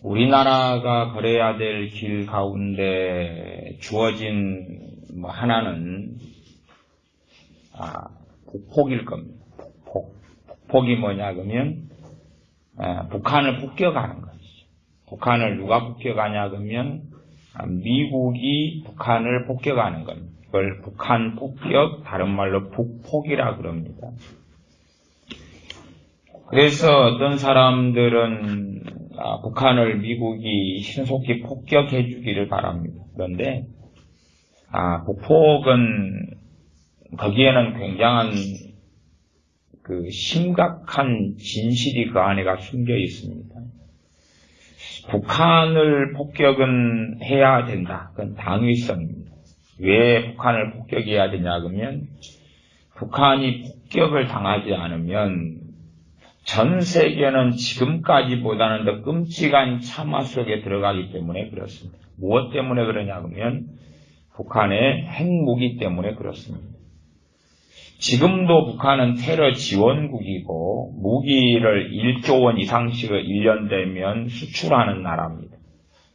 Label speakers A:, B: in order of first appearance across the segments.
A: 우리나라가 걸어야 될 길 가운데 주어진 하나는 북폭일 겁니다. 북폭이 뭐냐 그러면 북한을 폭격하는 것이죠. 북한을 누가 폭격하냐 그러면 미국이 북한을 폭격하는 겁니다. 그걸 북한 폭격, 다른 말로 북폭이라 그럽니다. 그래서 어떤 사람들은 북한을 미국이 신속히 폭격해 주기를 바랍니다. 그런데 북폭은 거기에는 굉장한 심각한 진실이 그 안에가 숨겨 있습니다. 북한을 폭격은 해야 된다. 그건 당위성입니다. 왜 북한을 폭격해야 되냐 그러면 북한이 폭격을 당하지 않으면 전 세계는 지금까지보다는 더 끔찍한 참화 속에 들어가기 때문에 그렇습니다. 무엇 때문에 그러냐 그러면 북한의 핵무기 때문에 그렇습니다. 지금도 북한은 테러 지원국이고 무기를 1조 원 이상씩을 1년 되면 수출하는 나라입니다.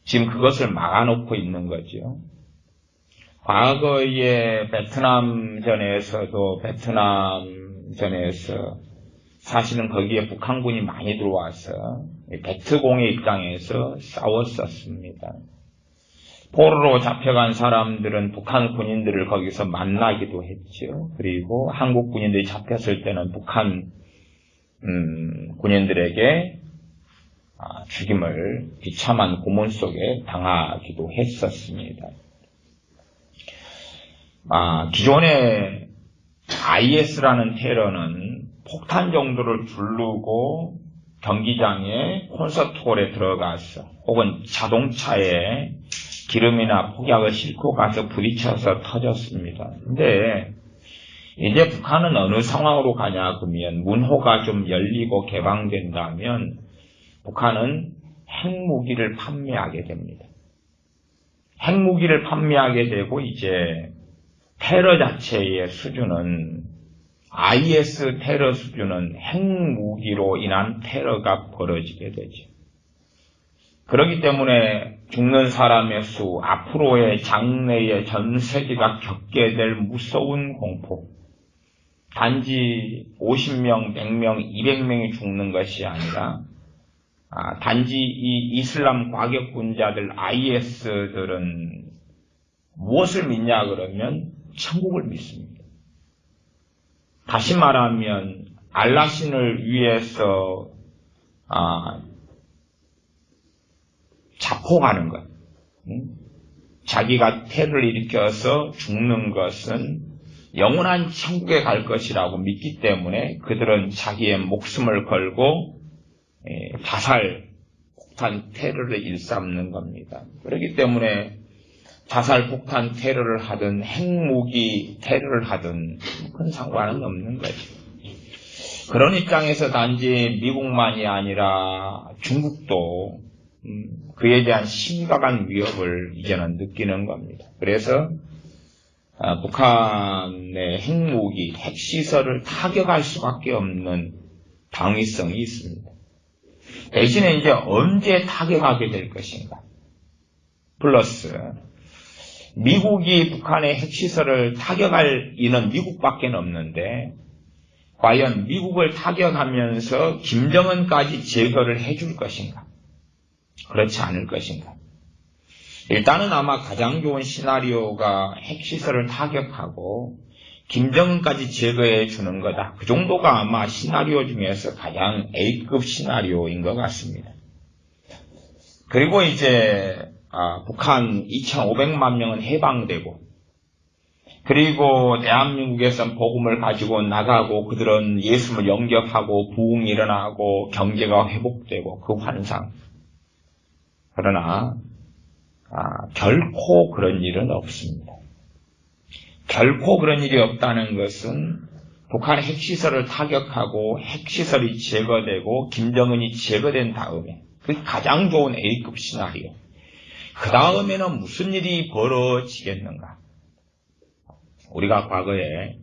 A: 지금 그것을 막아놓고 있는 거죠. 과거에 베트남전에서 사실은 거기에 북한군이 많이 들어와서 베트공의 입장에서 싸웠었습니다. 포로로 잡혀간 사람들은 북한 군인들을 거기서 만나기도 했죠. 그리고 한국 군인들이 잡혔을 때는 북한 군인들에게 죽임을 비참한 고문 속에 당하기도 했었습니다. 기존의 IS라는 테러는 폭탄 정도를 두르고 경기장에 콘서트홀에 들어가서 혹은 자동차에 기름이나 폭약을 싣고 가서 부딪혀서 터졌습니다. 근데 이제 북한은 어느 상황으로 가냐 그러면 문호가 좀 열리고 개방된다면 북한은 핵무기를 판매하게 됩니다. 핵무기를 판매하게 되고 이제 테러 자체의 수준은 IS 테러 수준은 핵무기로 인한 테러가 벌어지게 되죠. 그렇기 때문에 죽는 사람의 수, 앞으로의 장래의 전 세계가 겪게 될 무서운 공포, 단지 50명, 100명, 200명이 죽는 것이 아니라 단지 이 이슬람 과격분자들 IS들은 무엇을 믿냐 그러면 천국을 믿습니다. 다시 말하면 알라신을 위해서 자폭하는 것, 자기가 테러를 일으켜서 죽는 것은 영원한 천국에 갈 것이라고 믿기 때문에 그들은 자기의 목숨을 걸고 자살 폭탄 테러를 일삼는 겁니다. 그렇기 때문에 자살 폭탄 테러를 하든 핵무기 테러를 하든 큰 상관은 없는 거죠. 그런 입장에서 단지 미국만이 아니라 중국도 그에 대한 심각한 위협을 이제는 느끼는 겁니다. 그래서 북한의 핵무기, 핵시설을 타격할 수밖에 없는 당위성이 있습니다. 대신에 이제 언제 타격하게 될 것인가? 플러스 미국이 북한의 핵시설을 타격할 이는 미국밖에 없는데 과연 미국을 타격하면서 김정은까지 제거를 해줄 것인가? 그렇지 않을 것인가? 일단은 아마 가장 좋은 시나리오가 핵시설을 타격하고 김정은까지 제거해 주는 거다. 그 정도가 아마 시나리오 중에서 가장 A급 시나리오인 것 같습니다. 그리고 이제 북한 2,500만 명은 해방되고 그리고 대한민국에선 복음을 가지고 나가고 그들은 예수를 영접하고 부흥이 일어나고 경제가 회복되고 그 환상. 그러나 결코 그런 일은 없습니다. 결코 그런 일이 없다는 것은 북한의 핵시설을 타격하고 핵시설이 제거되고 김정은이 제거된 다음에 그 가장 좋은 A급 시나리오. 그 다음에는 무슨 일이 벌어지겠는가? 우리가 과거에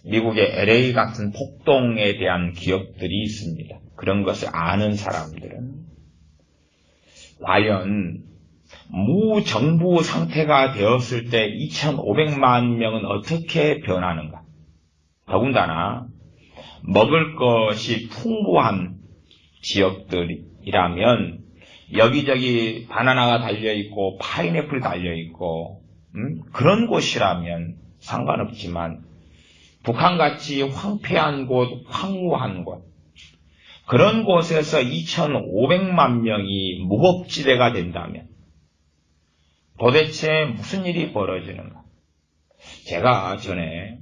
A: 미국의 LA 같은 폭동에 대한 기억들이 있습니다. 그런 것을 아는 사람들은 과연 무정부 상태가 되었을 때 2,500만 명은 어떻게 변하는가? 더군다나 먹을 것이 풍부한 지역들이라면 여기저기 바나나가 달려있고 파인애플이 달려있고 그런 곳이라면 상관없지만 북한같이 황폐한 곳, 황무한 곳, 그런 곳에서 2,500만 명이 무법지대가 된다면 도대체 무슨 일이 벌어지는가? 제가 전에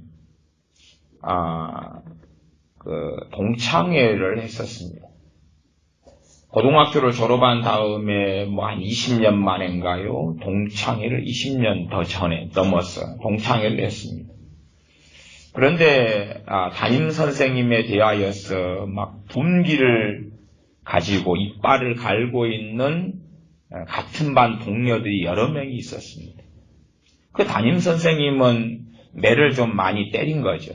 A: 동창회를 했었습니다. 고등학교를 졸업한 다음에 한 20년 만인가요? 동창회를 20년 더 전에 넘어서 동창회를 했습니다. 그런데 담임 선생님에 대하여서 막 분기를 가지고 이빨을 갈고 있는 같은 반 동료들이 여러 명이 있었습니다. 그 담임 선생님은 매를 좀 많이 때린 거죠.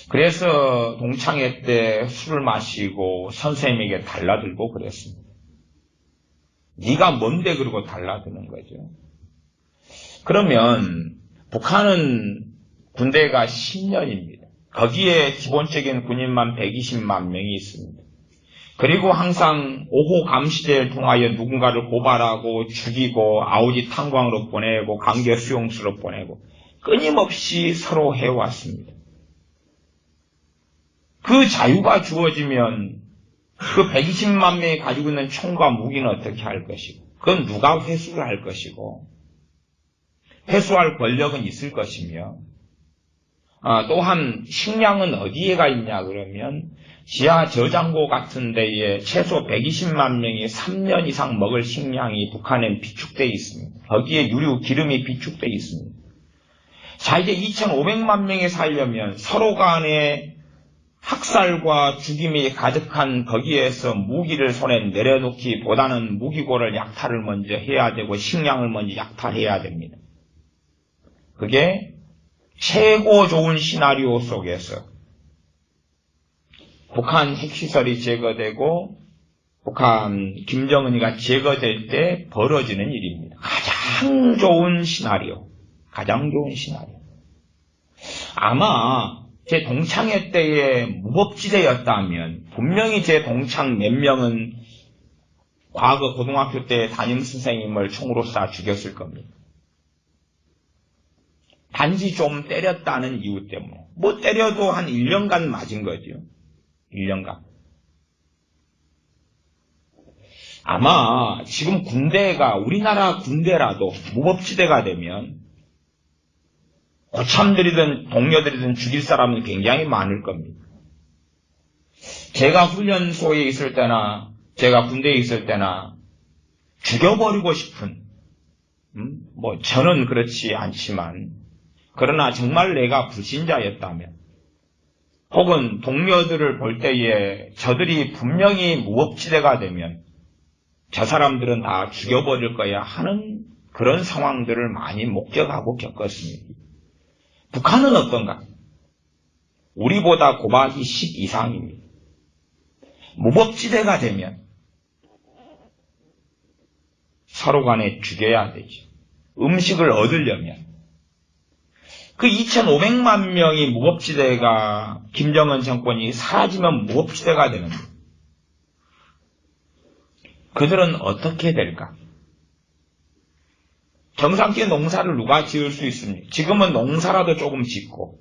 A: 그래서 동창회 때 술을 마시고 선생님에게 달라들고 그랬습니다. 네가 뭔데 그러고 달라드는 거죠. 그러면 북한은 군대가 10년입니다. 거기에 기본적인 군인만 120만 명이 있습니다. 그리고 항상 5호 감시대를 통하여 누군가를 고발하고 죽이고 아우지 탄광으로 보내고 강제 수용소로 보내고 끊임없이 서로 해왔습니다. 그 자유가 주어지면 그 120만 명이 가지고 있는 총과 무기는 어떻게 할 것이고 그건 누가 회수를 할 것이고 회수할 권력은 있을 것이며 또한 식량은 어디에가 있냐 그러면 지하 저장고 같은 데에 최소 120만 명이 3년 이상 먹을 식량이 북한엔 비축되어 있습니다. 거기에 유류, 기름이 비축되어 있습니다. 자, 이제 2,500만 명이 살려면 서로 간에 학살과 죽임이 가득한 거기에서 무기를 손에 내려놓기보다는 무기고를 약탈을 먼저 해야 되고 식량을 먼저 약탈해야 됩니다. 그게 최고 좋은 시나리오 속에서 북한 핵시설이 제거되고 북한 김정은이가 제거될 때 벌어지는 일입니다. 가장 좋은 시나리오. 아마 제 동창회 때의 무법지대였다면 분명히 제 동창 몇 명은 과거 고등학교 때 담임 선생님을 총으로 쏴 죽였을 겁니다. 단지 좀 때렸다는 이유 때문에. 뭐 때려도 한 1년간 맞은 거죠. 1년간. 아마 지금 군대가 우리나라 군대라도 무법지대가 되면 고참들이든 동료들이든 죽일 사람은 굉장히 많을 겁니다. 제가 훈련소에 있을 때나 제가 군대에 있을 때나 죽여버리고 싶은 저는 그렇지 않지만 그러나 정말 내가 불신자였다면 혹은 동료들을 볼 때에 저들이 분명히 무법지대가 되면 저 사람들은 다 죽여버릴 거야 하는 그런 상황들을 많이 목격하고 겪었습니다. 북한은 어떤가? 우리보다 곱하기 10 이상입니다. 무법지대가 되면 서로 간에 죽여야 되죠. 음식을 얻으려면. 그 2,500만 명이 무법지대가 김정은 정권이 사라지면 무법지대가 되는 거예요. 그들은 어떻게 될까? 정상적인 농사를 누가 지을 수 있습니까? 지금은 농사라도 조금 짓고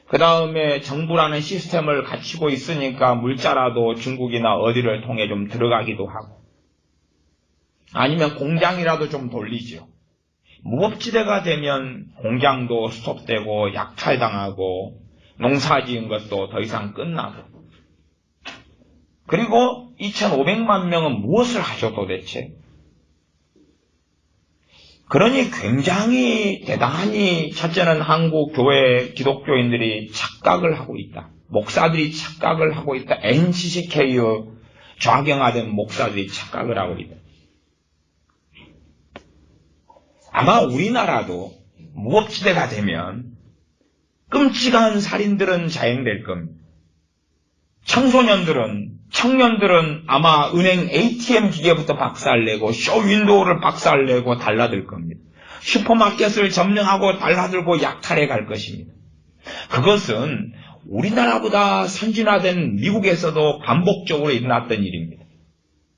A: 그 다음에 정부라는 시스템을 갖추고 있으니까 물자라도 중국이나 어디를 통해 좀 들어가기도 하고 아니면 공장이라도 좀 돌리죠. 무법지대가 되면 공장도 스톱되고 약탈당하고 농사 지은 것도 더 이상 끝나고 그리고 2,500만 명은 무엇을 하죠 도대체? 그러니 굉장히 대단히 첫째는 한국 교회 기독교인들이 착각을 하고 있다. 목사들이 착각을 하고 있다. NCCK의 좌경화된 목사들이 착각을 하고 있다. 아마 우리나라도 무법지대가 되면 끔찍한 살인들은 자행될 겁니다. 청소년들은 청년들은 아마 은행 ATM 기계부터 박살내고 쇼윈도우를 박살내고 달라들 겁니다. 슈퍼마켓을 점령하고 달라들고 약탈해 갈 것입니다. 그것은 우리나라보다 선진화된 미국에서도 반복적으로 일어났던 일입니다.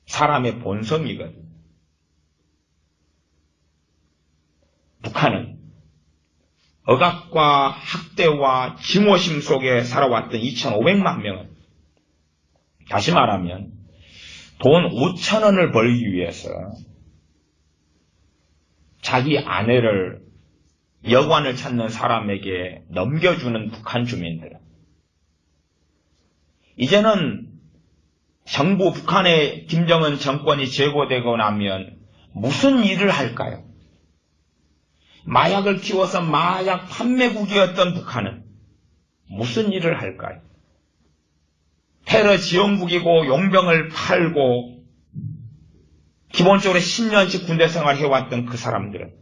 A: 사람의 본성이거든요. 북한은 억압과 학대와 증오심 속에 살아왔던 2,500만 명은 다시 말하면 돈 5,000원을 벌기 위해서 자기 아내를 여관을 찾는 사람에게 넘겨주는 북한 주민들은 이제는 정부 북한의 김정은 정권이 제고되고 나면 무슨 일을 할까요? 마약을 키워서 마약 판매국이었던 북한은 무슨 일을 할까요? 테러 지원국이고 용병을 팔고 기본적으로 10년씩 군대 생활해왔던 그 사람들은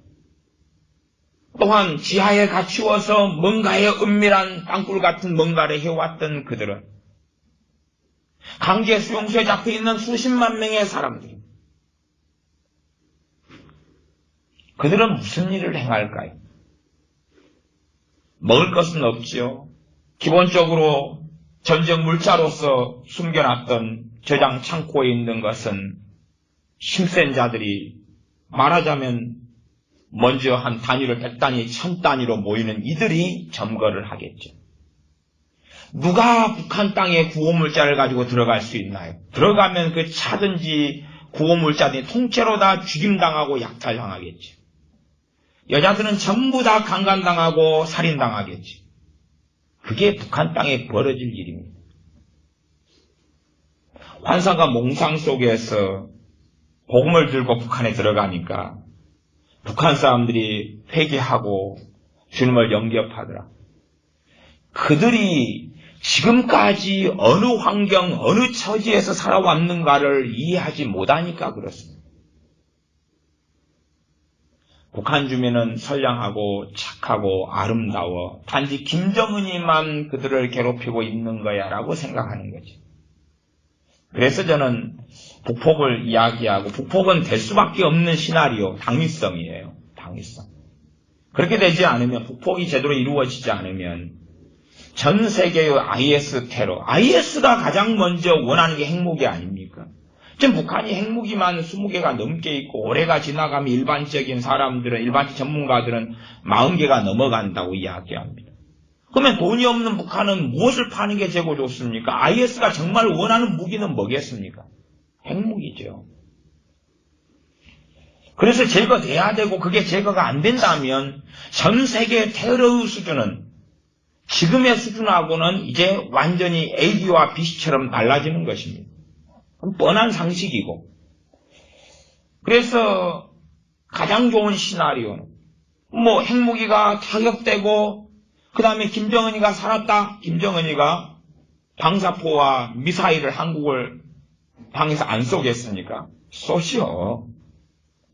A: 또한 지하에 갇히워서 뭔가의 은밀한 땅굴 같은 뭔가를 해왔던 그들은 강제 수용소에 잡혀있는 수십만 명의 사람들 그들은 무슨 일을 행할까요? 먹을 것은 없지요. 기본적으로 전쟁 물자로서 숨겨놨던 저장 창고에 있는 것은 힘센 자들이 말하자면 먼저 한 단위로 100단위, 1000단위로 모이는 이들이 점거를 하겠죠. 누가 북한 땅에 구호물자를 가지고 들어갈 수 있나요? 들어가면 그 차든지 구호물자들이 통째로 다 죽임당하고 약탈당하겠죠. 여자들은 전부 다 강간당하고 살인당하겠죠. 그게 북한 땅에 벌어질 일입니다. 환상과 몽상 속에서 복음을 들고 북한에 들어가니까 북한 사람들이 회개하고 주님을 영접하더라. 그들이 지금까지 어느 환경, 어느 처지에서 살아왔는가를 이해하지 못하니까 그렇습니다. 북한 주민은 선량하고 착하고 아름다워 단지 김정은이만 그들을 괴롭히고 있는 거야 라고 생각하는 거죠. 그래서 저는 북폭을 이야기하고 북폭은 될 수밖에 없는 시나리오, 당위성이에요. 당위성. 그렇게 되지 않으면 북폭이 제대로 이루어지지 않으면 전 세계의 IS 테러, IS가 가장 먼저 원하는 게 핵무기 아닙니까? 지금 북한이 핵무기만 20개가 넘게 있고 올해가 지나가면 일반적인 사람들은, 일반적 전문가들은 40개가 넘어간다고 이야기합니다. 그러면 돈이 없는 북한은 무엇을 파는 게 재고 좋습니까? IS가 정말 원하는 무기는 뭐겠습니까? 핵무기죠. 그래서 제거돼야 되고 그게 제거가 안 된다면 전 세계 테러의 수준은 지금의 수준하고는 이제 완전히 A와 B처럼 달라지는 것입니다. 뻔한 상식이고. 그래서 가장 좋은 시나리오는 핵무기가 타격되고 그 다음에 김정은이가 살았다. 김정은이가 방사포와 미사일을 한국을 향해서 안 쏘겠습니까? 쏘시오.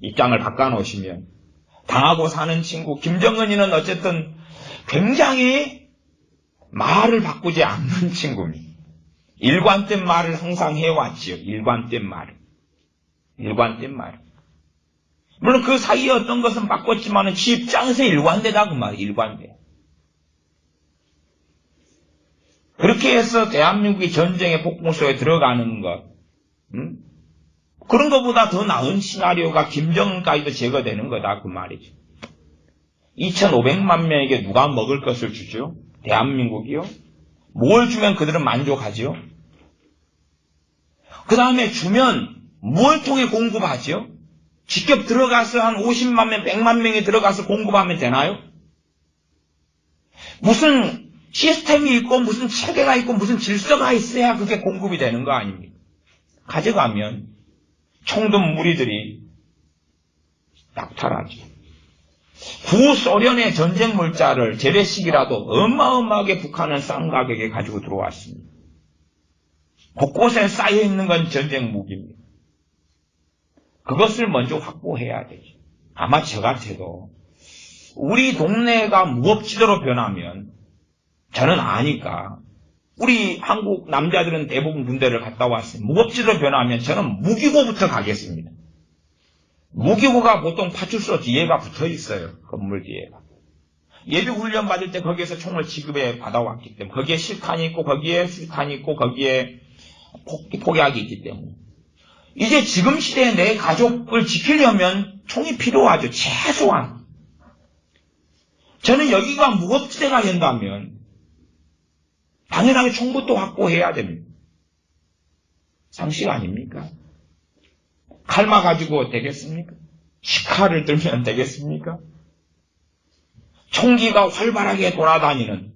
A: 입장을 바꿔놓으시면. 당하고 사는 친구 김정은이는 어쨌든 굉장히 말을 바꾸지 않는 친구입니다. 일관된 말을 항상 해왔지요. 일관된 말을. 물론 그 사이에 어떤 것은 바꿨지만은 지 입장에서 일관되다 그 말이에요. 일관돼. 그렇게 해서 대한민국이 전쟁의 폭풍 속에 들어가는 것, 그런 것보다 더 나은 시나리오가 김정은까지도 제거되는 거다 그 말이죠. 2,500만 명에게 누가 먹을 것을 주죠? 대한민국이요? 뭘 주면 그들은 만족하죠? 그 다음에 주면 뭘 통해 공급하죠? 직접 들어가서 한 50만 명, 100만 명이 들어가서 공급하면 되나요? 무슨 시스템이 있고 무슨 체계가 있고 무슨 질서가 있어야 그게 공급이 되는 거 아닙니까? 가져가면 총든 무리들이 약탈하죠. 구소련의 전쟁 물자를 재래식이라도 어마어마하게 북한은 싼 가격에 가지고 들어왔습니다. 곳곳에 쌓여있는 건 전쟁 무기입니다. 그것을 먼저 확보해야 되죠. 아마 저 같아도 우리 동네가 무법지대로 변하면 저는 아니까 우리 한국 남자들은 대부분 군대를 갔다 왔어요. 무법지대로 변하면 저는 무기고부터 가겠습니다. 무기고가 보통 파출소 뒤에가 붙어 있어요. 건물 뒤에가. 예비 훈련 받을 때 거기에서 총을 지급해 받아왔기 때문에 거기에 실탄이 있고 거기에 수탄이 있고 거기에 폭약이 있기 때문에 이제 지금 시대에 내 가족을 지키려면 총이 필요하죠. 최소한. 저는 여기가 무법지대가 된다면 당연하게 총부터 확보해야 됩니다. 상식 아닙니까? 칼마 가지고 되겠습니까? 시칼을 들면 되겠습니까? 총기가 활발하게 돌아다니는,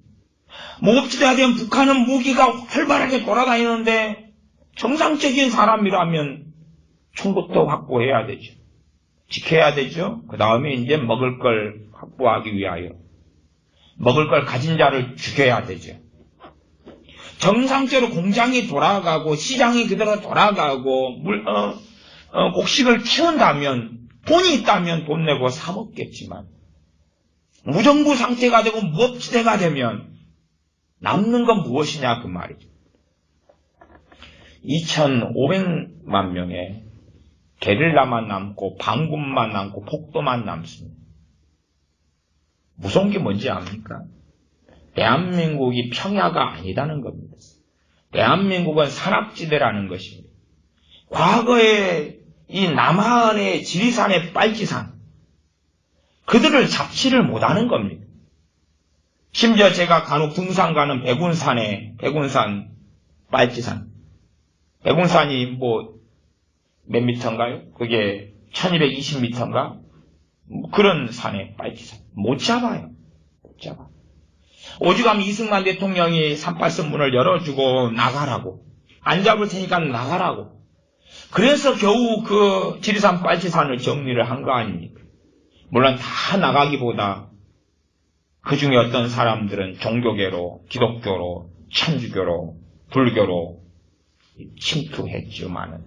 A: 무법지대가 된 북한은 무기가 활발하게 돌아다니는데 정상적인 사람이라면 총부터 확보해야 되죠. 지켜야 되죠. 그 다음에 이제 먹을 걸 확보하기 위하여 먹을 걸 가진 자를 죽여야 되죠. 정상적으로 공장이 돌아가고 시장이 그대로 돌아가고 곡식을 키운다면 돈이 있다면 돈 내고 사 먹겠지만 무정부 상태가 되고 무법지대가 되면 남는 건 무엇이냐 그 말이죠. 2,500만 명의 게릴라만 남고 반군만 남고 폭도만 남습니다. 무서운 게 뭔지 압니까? 대한민국이 평야가 아니다는 겁니다. 대한민국은 산악지대라는 것입니다. 과거에 이 남한의 지리산의 빨치산, 그들을 잡지를 못하는 겁니다. 심지어 제가 간혹 등산 가는 백운산 빨치산, 백운산이 몇 미터인가요? 그게 1220미터인가? 그런 산의 빨치산. 못 잡아요. 못 잡아. 오죽하면 이승만 대통령이 38선 문을 열어주고 나가라고. 안 잡을 테니까 나가라고. 그래서 겨우 그 지리산 빨치산을 정리를 한 거 아닙니까? 물론 다 나가기보다 그 중에 어떤 사람들은 종교계로, 기독교로, 천주교로, 불교로 침투했지만은.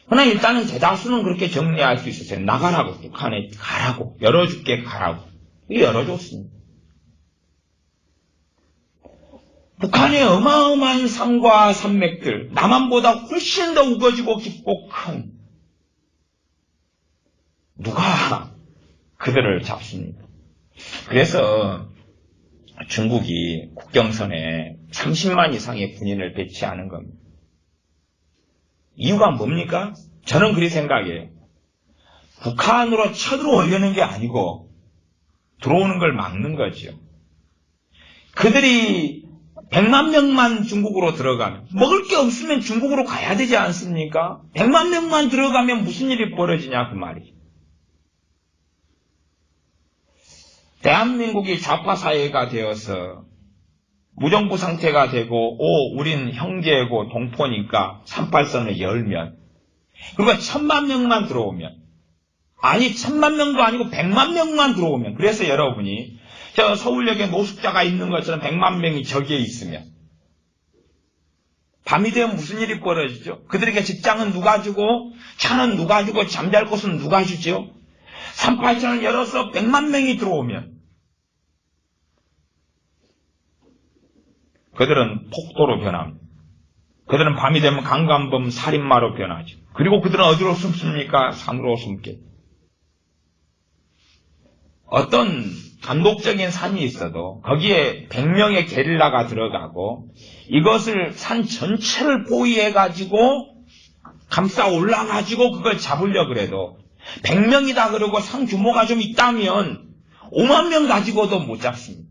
A: 그러나 일단은 대다수는 그렇게 정리할 수 있었어요. 나가라고, 북한에 가라고, 열어줄게 가라고. 열어줬습니다. 북한의 어마어마한 산과 산맥들, 남한보다 훨씬 더 우거지고 깊고 큰 누가 그들을 잡습니다. 그래서 중국이 국경선에 30만 이상의 군인을 배치하는 겁니다. 이유가 뭡니까? 저는 그렇게 생각해요. 북한으로 쳐들어오려는 게 아니고 들어오는 걸 막는 거죠. 그들이 100만 명만 중국으로 들어가면, 먹을 게 없으면 중국으로 가야 되지 않습니까? 100만 명만 들어가면 무슨 일이 벌어지냐 그 말이죠. 대한민국이 좌파 사회가 되어서 무정부 상태가 되고 우린 형제고 동포니까 38선을 열면, 그러니까 1000만 명만 들어오면, 아니 1000만 명도 아니고 100만 명만 들어오면, 그래서 여러분이 저 서울역에 노숙자가 있는 것처럼 100만 명이 저기에 있으면 밤이 되면 무슨 일이 벌어지죠? 그들에게 직장은 누가 주고, 차는 누가 주고, 잠잘 곳은 누가 주죠? 38선을 열어서 100만 명이 들어오면 그들은 폭도로 변합니다. 그들은 밤이 되면 강간범 살인마로 변하죠. 그리고 그들은 어디로 숨습니까? 산으로 숨게. 어떤 단독적인 산이 있어도 거기에 100명의 게릴라가 들어가고 이것을 산 전체를 포위해가지고 감싸 올라가지고 그걸 잡으려고 그래도 100명이다 그러고 산 규모가 좀 있다면 5만 명 가지고도 못 잡습니다.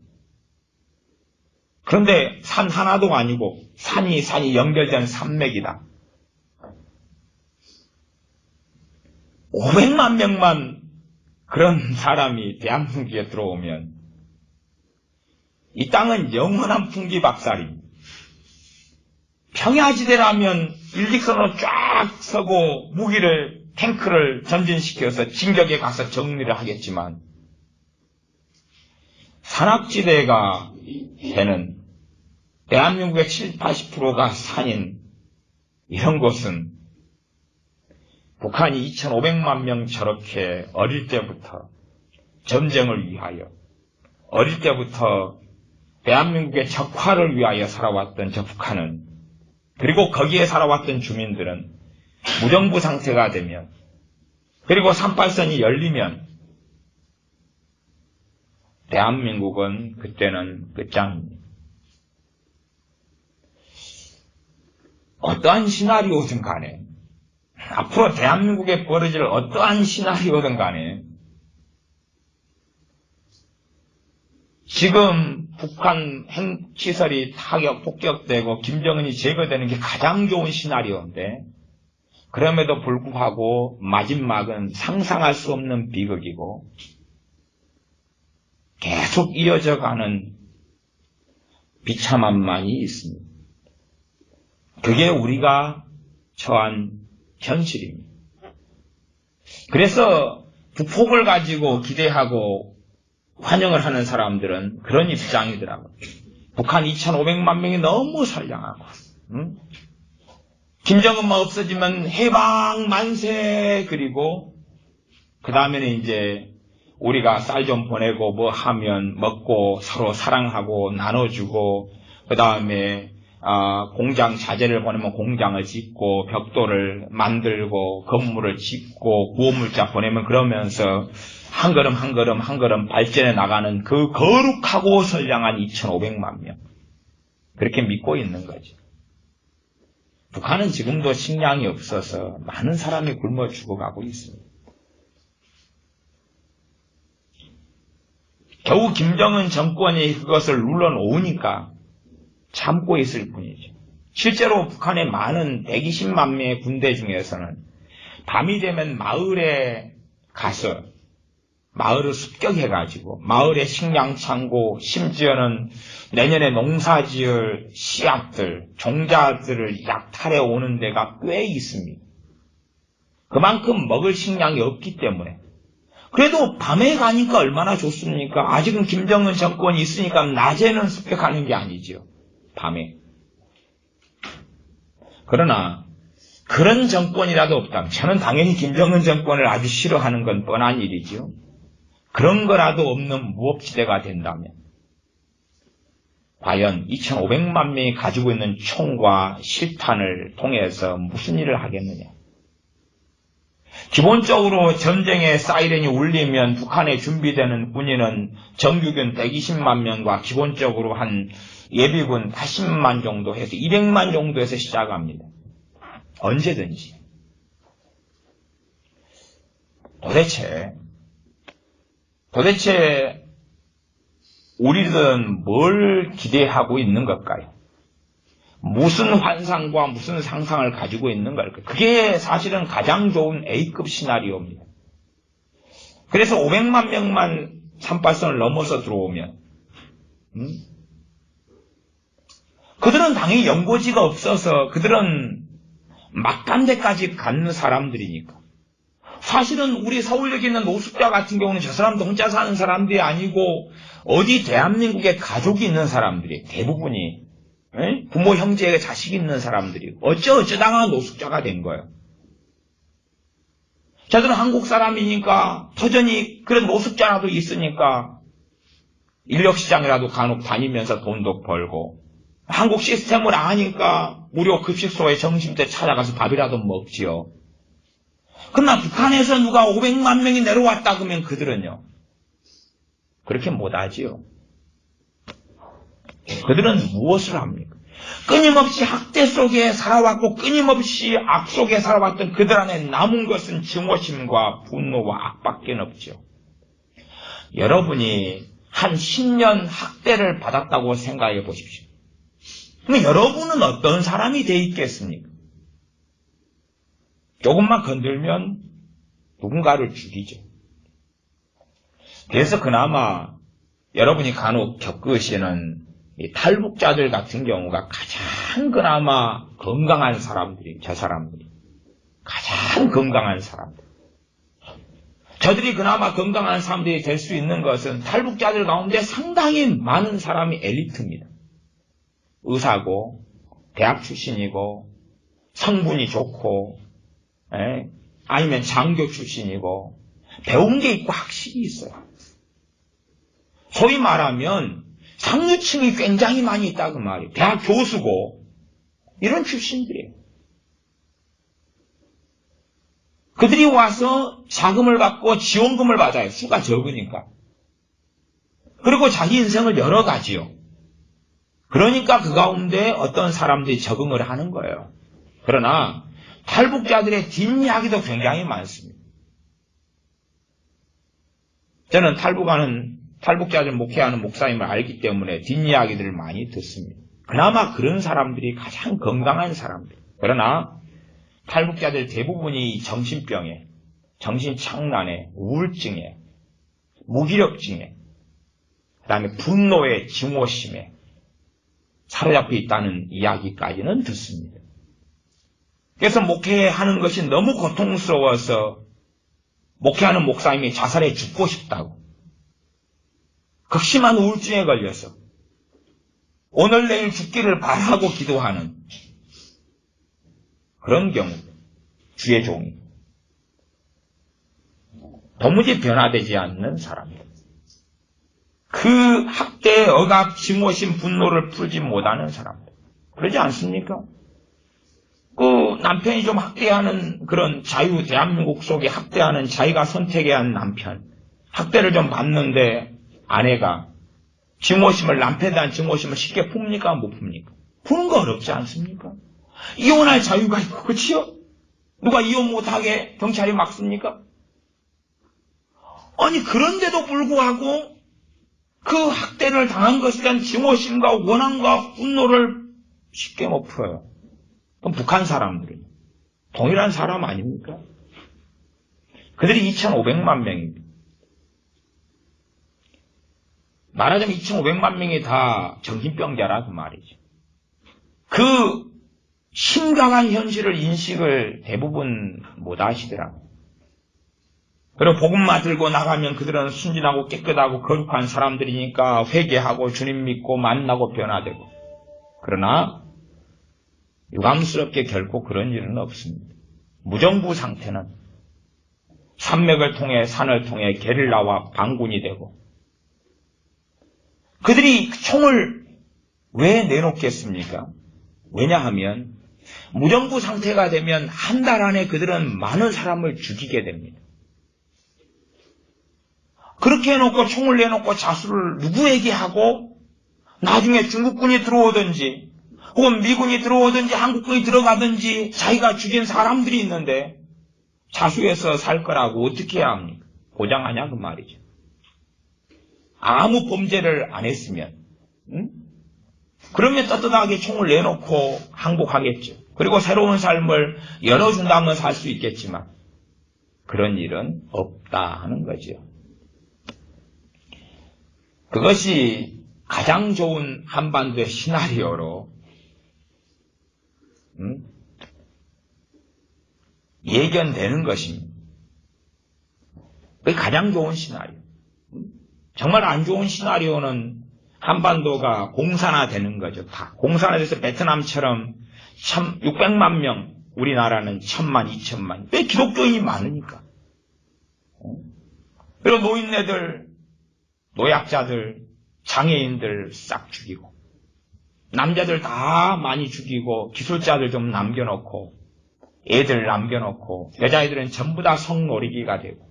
A: 그런데 산 하나도 아니고 산이 연결된 산맥이다. 500만 명만 그런 사람이 대한민국에 들어오면 이 땅은 영원한 풍기박살입니다. 평야지대라면 일직선으로 쫙 서고 탱크를 전진시켜서 진격에 가서 정리를 하겠지만 산악지대가 되는 대한민국의 70-80%가 산인 이런 곳은 북한이 2,500만 명 저렇게 어릴 때부터 전쟁을 위하여 어릴 때부터 대한민국의 적화를 위하여 살아왔던 저 북한은, 그리고 거기에 살아왔던 주민들은 무정부 상태가 되면, 그리고 38선이 열리면 대한민국은 그때는 끝장입니다. 어떠한 시나리오든 간에, 앞으로 대한민국에 벌어질 어떠한 시나리오든 간에, 지금 북한 핵시설이 폭격되고 김정은이 제거되는 게 가장 좋은 시나리오인데, 그럼에도 불구하고 마지막은 상상할 수 없는 비극이고 계속 이어져가는 비참함만이 있습니다. 그게 우리가 처한 현실입니다. 그래서 북폭을 가지고 기대하고 환영을 하는 사람들은 그런 입장이더라고요. 북한 2,500만 명이 너무 선량하고, 김정은만 없어지면 해방 만세. 그리고 그 다음에는 이제 우리가 쌀 좀 보내고 뭐 하면 먹고 서로 사랑하고 나눠주고, 그 다음에 공장 자재를 보내면 공장을 짓고 벽돌을 만들고 건물을 짓고 구호물자 보내면, 그러면서 한 걸음 한 걸음 한 걸음 발전해 나가는 그 거룩하고 선량한 2,500만 명, 그렇게 믿고 있는 거죠. 북한은 지금도 식량이 없어서 많은 사람이 굶어 죽어가고 있습니다. 겨우 김정은 정권이 그것을 눌러놓으니까 참고 있을 뿐이죠. 실제로 북한의 많은 120만 명의 군대 중에서는 밤이 되면 마을에 가서 마을을 습격해가지고 마을의 식량 창고, 심지어는 내년에 농사지을 씨앗들, 종자들을 약탈해 오는 데가 꽤 있습니다. 그만큼 먹을 식량이 없기 때문에. 그래도 밤에 가니까 얼마나 좋습니까? 아직은 김정은 정권이 있으니까 낮에는 습격하는 게 아니죠. 밤에. 그러나 그런 정권이라도 없다면, 저는 당연히 김정은 정권을 아주 싫어하는 건 뻔한 일이죠. 그런 거라도 없는 무법지대가 된다면 과연 2,500만 명이 가지고 있는 총과 실탄을 통해서 무슨 일을 하겠느냐. 기본적으로 전쟁의 사이렌이 울리면 북한에 준비되는 군인은 정규군 120만 명과 기본적으로 한 예비군 80만 정도 해서 200만 정도에서 시작합니다. 언제든지. 도대체 우리들은 뭘 기대하고 있는 걸까요? 무슨 환상과 무슨 상상을 가지고 있는 걸까요? 그게 사실은 가장 좋은 A급 시나리오입니다. 그래서 500만 명만 38선을 넘어서 들어오면, 그들은 당연히 연고지가 없어서 그들은 막간대까지 갖는 사람들이니까. 사실은 우리 서울역에 있는 노숙자 같은 경우는 저 사람도 혼자 사는 사람들이 아니고 어디 대한민국에 가족이 있는 사람들이 대부분이, 부모 형제 자식이 있는 사람들이 어쩌다가 노숙자가 된 거예요. 저들은 한국 사람이니까 터전이 그런 노숙자라도 있으니까 인력시장이라도 간혹 다니면서 돈도 벌고, 한국 시스템을 아니까 무료 급식소에 점심때 찾아가서 밥이라도 먹지요. 그러나 북한에서 누가 500만 명이 내려왔다 그러면 그들은요, 그렇게 못하지요. 그들은 무엇을 합니까? 끊임없이 학대 속에 살아왔고 끊임없이 악 속에 살아왔던 그들 안에 남은 것은 증오심과 분노와 악밖에 없죠. 여러분이 한 10년 학대를 받았다고 생각해 보십시오. 근데 여러분은 어떤 사람이 돼 있겠습니까? 조금만 건들면 누군가를 죽이죠. 그래서 그나마 여러분이 간혹 겪으시는 이 탈북자들 같은 경우가 가장 그나마 건강한 사람들이, 저 사람들이 가장 건강한 사람들. 저들이 그나마 건강한 사람들이 될 수 있는 것은 탈북자들 가운데 상당히 많은 사람이 엘리트입니다. 의사고 대학 출신이고 성분이 좋고, 아니면 장교 출신이고 배운 게 있고 학식이 있어요. 소위 말하면 상류층이 굉장히 많이 있다 그 말이에요. 대학 교수고 이런 출신들이에요. 그들이 와서 자금을 받고 지원금을 받아요. 수가 적으니까. 그리고 자기 인생을 열어가지요. 그러니까 그 가운데 어떤 사람들이 적응을 하는 거예요. 그러나 탈북자들의 뒷이야기도 굉장히 많습니다. 저는 탈북자들 목회하는 목사님을 알기 때문에 뒷이야기들을 많이 듣습니다. 그나마 그런 사람들이 가장 건강한 사람들. 그러나 탈북자들 대부분이 정신병에, 정신착란에, 우울증에, 무기력증에, 그 다음에 분노에, 증오심에 사로잡혀 있다는 이야기까지는 듣습니다. 그래서 목회하는 것이 너무 고통스러워서 목회하는 목사님이 자살해 죽고 싶다고, 극심한 우울증에 걸려서 오늘 내일 죽기를 바라고 기도하는 그런 경우, 주의 종이 도무지 변화되지 않는 사람들, 그 학대의 억압, 증오심, 분노를 풀지 못하는 사람들, 그러지 않습니까? 그 남편이 좀 학대하는 그런 자유, 대한민국 속에 학대하는 자기가 선택해야 하는 남편, 학대를 좀 받는데 아내가 증오심을, 남편에 대한 증오심을 쉽게 풉니까? 못 풉니까? 푸는 거 어렵지 않습니까? 이혼할 자유가 있고, 그치요? 누가 이혼 못하게 경찰이 막습니까? 아니, 그런데도 불구하고 그 학대를 당한 것에 대한 증오심과 원한과 분노를 쉽게 못 풀어요. 그럼 북한 사람들은 동일한 사람 아닙니까? 그들이 2,500만 명입니다. 말하자면 2,500만 명이 다 정신병자라 그 말이죠. 그 심각한 현실을 인식을 대부분 못 하시더라고요. 그리고 복음만 들고 나가면 그들은 순진하고 깨끗하고 거룩한 사람들이니까 회개하고 주님 믿고 만나고 변화되고, 그러나 유감스럽게 결코 그런 일은 없습니다. 무정부 상태는 산맥을 통해 산을 통해 게릴라와 반군이 되고, 그들이 총을 왜 내놓겠습니까? 왜냐하면 무정부 상태가 되면 한 달 안에 그들은 많은 사람을 죽이게 됩니다. 그렇게 해놓고 총을 내놓고 자수를 누구에게 하고 나중에 중국군이 들어오든지 혹은 미군이 들어오든지 한국군이 들어가든지 자기가 죽인 사람들이 있는데 자수해서 살 거라고 어떻게 해야 합니까? 보장하냐 그 말이죠. 아무 범죄를 안 했으면, 그러면 떳떳하게 총을 내놓고 항복하겠죠. 그리고 새로운 삶을 열어준다면 살 수 있겠지만 그런 일은 없다 하는 거죠. 그것이 가장 좋은 한반도의 시나리오로 예견되는 것입니다. 그게 가장 좋은 시나리오. 정말 안 좋은 시나리오는 한반도가 공산화되는 거죠. 다 공산화돼서 베트남처럼 600만 명, 우리나라는 1000만, 2000만. 왜? 기독교인이 많으니까. 그리고 노인네들, 노약자들, 장애인들 싹 죽이고, 남자들 다 많이 죽이고, 기술자들 좀 남겨놓고, 애들 남겨놓고, 여자애들은 전부 다 성노리기가 되고.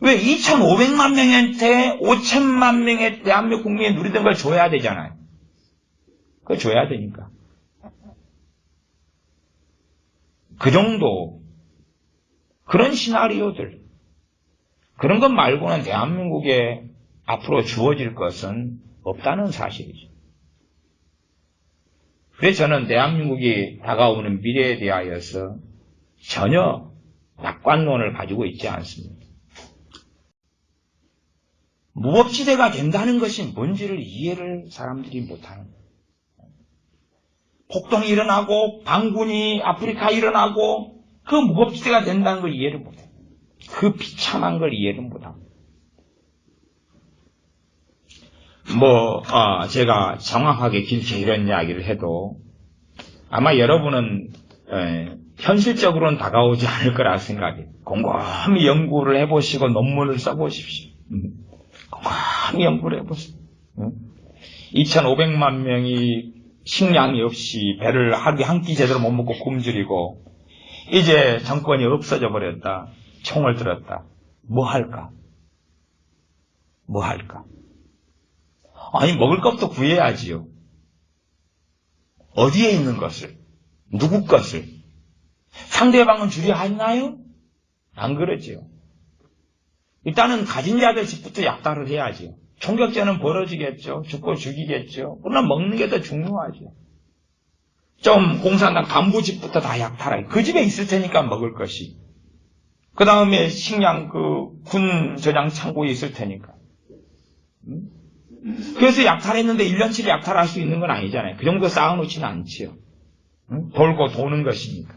A: 왜? 2,500만 명한테 5,000만 명의 대한민국 국민이 누리던 걸 줘야 되잖아요. 그거 줘야 되니까. 그 정도, 그런 시나리오들, 그런 것 말고는 대한민국에 앞으로 주어질 것은 없다는 사실이죠. 그래서 저는 대한민국이 다가오는 미래에 대하여서 전혀 낙관론을 가지고 있지 않습니다. 무법지대가 된다는 것이 뭔지를 이해를 사람들이 못하는 거예요. 폭동이 일어나고 반군이 아프리카에 일어나고 그 무법지대가 된다는 걸 이해를 못해요. 그 비참한 걸 이해를 못합니다. 제가 정확하게 길게 이런 이야기를 해도 아마 여러분은 현실적으로는 다가오지 않을 거라 생각해요. 곰곰이 연구를 해보시고 논문을 써보십시오. 곰곰이 연구를 해보세요. 2,500만 명이 식량이 없이 배를 하루에 한 끼 제대로 못 먹고 굶주리고 이제 정권이 없어져 버렸다. 총을 들었다. 뭐 할까? 뭐 할까? 아니 먹을 것도 구해야지요. 어디에 있는 것을? 누구 것을? 상대방은 주리하나요? 안 그러지요. 일단은 가진 자들 집부터 약탈을 해야지요. 총격전은 벌어지겠죠. 죽고 죽이겠죠. 그러나 먹는 게 더 중요하죠. 좀 공산당 간부 집부터 다 약탈하게. 그 집에 있을 테니까 먹을 것이. 그 다음에 식량 군 저장 창고에 있을 테니까. 그래서 약탈했는데 1년치를 약탈할 수 있는 건 아니잖아요. 그 정도 쌓아놓지는 않지요. 돌고 도는 것이니까.